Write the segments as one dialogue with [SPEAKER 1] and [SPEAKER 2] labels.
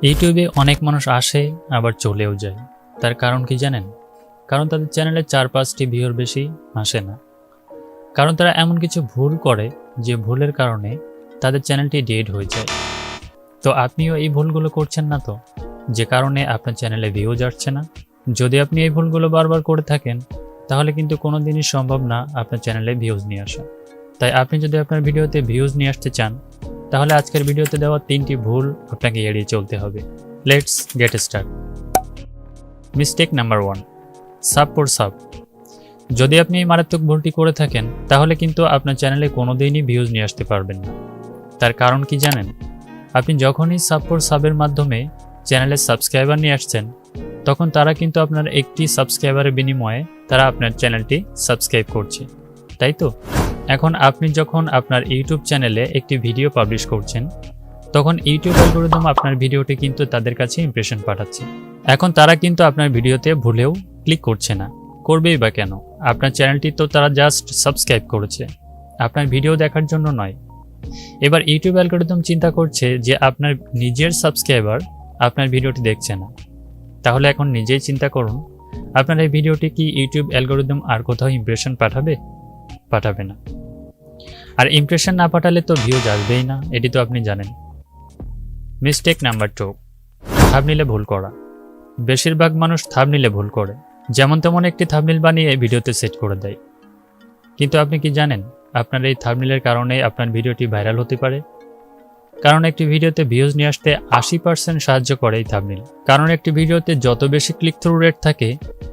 [SPEAKER 1] ইউটিউবে অনেক মানুষ আসে আবার চলেও যায়। তার কারণ কি জানেন? কারণ তাদের চ্যানেলে 4-5টি ভিউর বেশি আসে না। কারণ তারা এমন কিছু ভুল করে যে ভুলের কারণে তাদের চ্যানেলটি ডেড হয়ে যায়। তো আপনিও এই ভুলগুলো করছেন না তো, যে কারণে আপনার চ্যানেলে ভিউ যাচ্ছে না? যদি আপনি এই ভুলগুলো বারবার করে থাকেন তাহলে কিন্তু কোনো দিনই সম্ভব না আপনার চ্যানেলে ভিউজ নিয়ে আসা। তাই আপনি যদি আপনার ভিডিওতে ভিউজ নিয়ে আসতে চান তাহলে আজকের ভিডিওতে দেওয়া 3টি ভুল আপনাকে এড়িয়ে চলতে হবে। Let's get start. Mistake number 1, sub for sub. যদি আপনি এই মারাত্মক ভুলটি করে থাকেন তাহলে কিন্তু আপনার চ্যানেলে কোনোদিনই ভিউজ নিয়ে আসতে পারবেন না। তার কারণ কি জানেন? আপনি যখনই সাব ফর সাবের মাধ্যমে চ্যানেলে সাবস্ক্রাইবার নিয়ে আসছেন তখন তারা কিন্তু আপনার একটি সাবস্ক্রাইবারের বিনিময়ে তারা আপনার চ্যানেলটি সাবস্ক্রাইব করছে, তাই তো? এখন আপনি যখন আপনার ইউটিউব চ্যানেলে একটি ভিডিও পাবলিশ করছেন তখন ইউটিউব অ্যালগরিদম আপনার ভিডিওটি কিন্তু তাদের কাছে ইমপ্রেশন পাঠাচ্ছে। এখন তারা কিন্তু আপনার ভিডিওতে ভুলেও ক্লিক করছে না, করবেই বা কেন? আপনার চ্যানেলটি তো তারা জাস্ট সাবস্ক্রাইব করেছে, আপনার ভিডিও দেখার জন্য নয়। এবার ইউটিউব অ্যালগরিদম চিন্তা করছে যে আপনার নিজের সাবস্ক্রাইবার আপনার ভিডিওটি দেখছে না। তাহলে এখন নিজেই চিন্তা করুন, আপনার এই ভিডিওটি কি ইউটিউব অ্যালগরিদম আর কোথাও ইমপ্রেশন পাঠাবে? পাঠাবে না। আর ইমপ্রেশন না পাঠালে তো ভিউজ আসবেই না, এটি তো আপনি জানেন। মিস্টেক নাম্বার 2, থাম্বনেইলে ভুল করা। বেশিরভাগ মানুষ থাম্বনেইলে ভুল করে, যেমন তেমন একটি থাম্বনেইল বানিয়ে ভিডিওতে সেট করে দেয়। কিন্তু আপনি কি জানেন আপনার এই থাম্বনেইলের কারণে আপনার ভিডিওটি ভাইরাল হতে পারে? কারণ একটি ভিডিওতে ভিউজ নিয়ে আসতে 80% সাহায্য করে এই থাম্বনেইল। কারণ একটি ভিডিওতে যত বেশি ক্লিক থ্রু রেট থাকে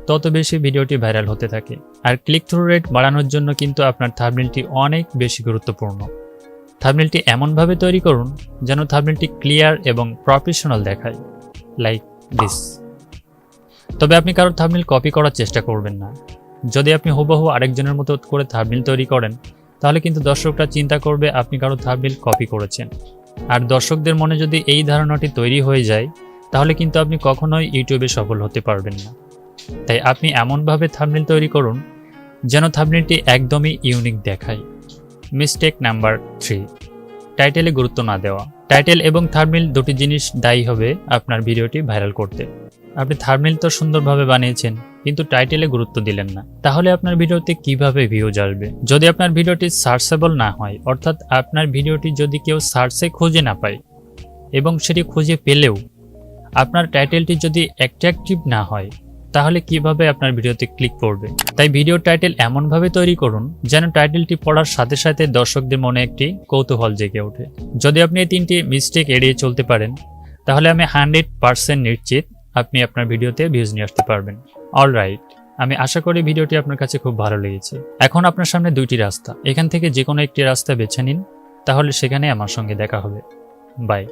[SPEAKER 1] তত বেশি ভিডিওটি ভাইরাল হতে থাকে। আর ক্লিক থ্রু রেট বাড়ানোর জন্য কিন্তু আপনার থাম্বনেইলটি অনেক বেশি গুরুত্বপূর্ণ। থাম্বনেইলটি এমনভাবে তৈরি করুন যেন থাম্বনেইলটি ক্লিয়ার এবং প্রফেশনাল দেখায়, লাইক দিস। তবে আপনি কারোর থাম্বনেইল কপি করার চেষ্টা করবেন না। যদি আপনি হুবহু আরেকজনের মতো করে থাম্বনেইল তৈরি করেন তাহলে কিন্তু দর্শকরা চিন্তা করবে আপনি কারোর থাম্বনেইল কপি করেছেন। আর দর্শকদের মনে যদি এই ধারণাটি তৈরি হয়ে যায় তাহলে কিন্তু আপনি কখনোই ইউটিউবে সফল হতে পারবেন না। তাই আপনি এমনভাবে থাম্বনেইল তৈরি করুন যেন থাম্বনেইলটি একদমই ইউনিক দেখায়। মিস্টেক নাম্বার 3, টাইটেলে গুরুত্ব না দেওয়া। টাইটেল এবং থাম্বনেইল দুটি জিনিস দায়ী হবে আপনার ভিডিওটি ভাইরাল করতে। আপনি থাম্বনেইল তো সুন্দরভাবে বানিয়েছেন কিন্তু টাইটেলে গুরুত্ব দিলেন না, তাহলে আপনার ভিডিওতে কিভাবে ভিউজ আসবে? যদি আপনার ভিডিওটি সার্চেবল না হয়, অর্থাৎ আপনার ভিডিওটি যদি কেউ সার্চে খুঁজে না পায় এবং সেটি খুঁজে পেলেও আপনার টাইটেলটি যদি অ্যাট্রাকটিভ না হয় তাহলে কিভাবে আপনার ভিডিওতে ক্লিক করবে? তাই ভিডিও টাইটেল এমনভাবে তৈরি করুন যেন টাইটেলটি পড়ার সাথে সাথে দর্শকদের মনে একটি কৌতূহল জেগে ওঠে। যদি আপনি এই 3টি মিস্টেক এড়িয়ে চলতে পারেন তাহলে আমি 100% নিশ্চিত আপনি আপনার ভিডিওতে ভিউজ নিয়ে আসতে পারবেন। অলরাইট, আমি আশা করি ভিডিওটি আপনার কাছে খুব ভালো লেগেছে। এখন আপনার সামনে 2টি রাস্তা, এখান থেকে যে কোনো একটি রাস্তা বেছে নিন, তাহলে সেখানে আমার সঙ্গে দেখা হবে। বাই।